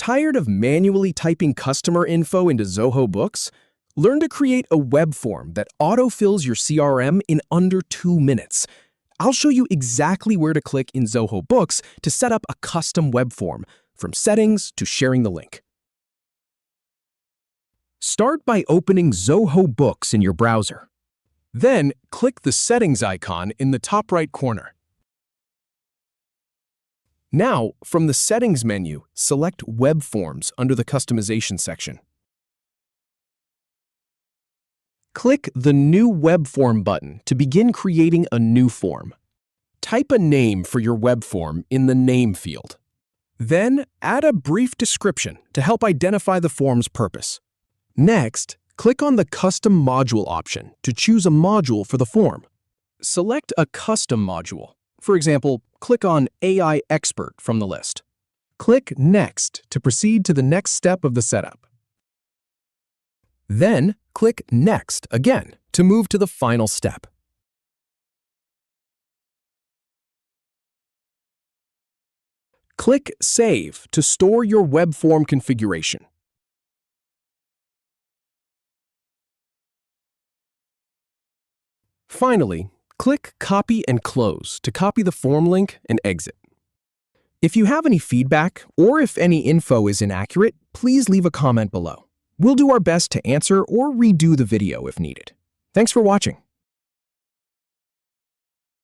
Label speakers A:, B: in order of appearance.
A: Tired of manually typing customer info into Zoho Books? Learn to create a web form that autofills your CRM in under 2 minutes. I'll show you exactly where to click in Zoho Books to set up a custom web form, from settings to sharing the link. Start by opening Zoho Books in your browser. Then, click the settings icon in the top right corner. Now, from the Settings menu, select Web Forms under the Customization section. Click the New Web Form button to begin creating a new form. Type a name for your web form in the Name field. Then, add a brief description to help identify the form's purpose. Next, click on the Custom Module option to choose a module for the form. Select a custom module. For example, click on AI Expert from the list. Click Next to proceed to the next step of the setup. Then, click Next again to move to the final step. Click Save to store your web form configuration. Finally, click Copy and Close to copy the form link and exit. If you have any feedback or if any info is inaccurate, please leave a comment below. We'll do our best to answer or redo the video if needed. Thanks for watching.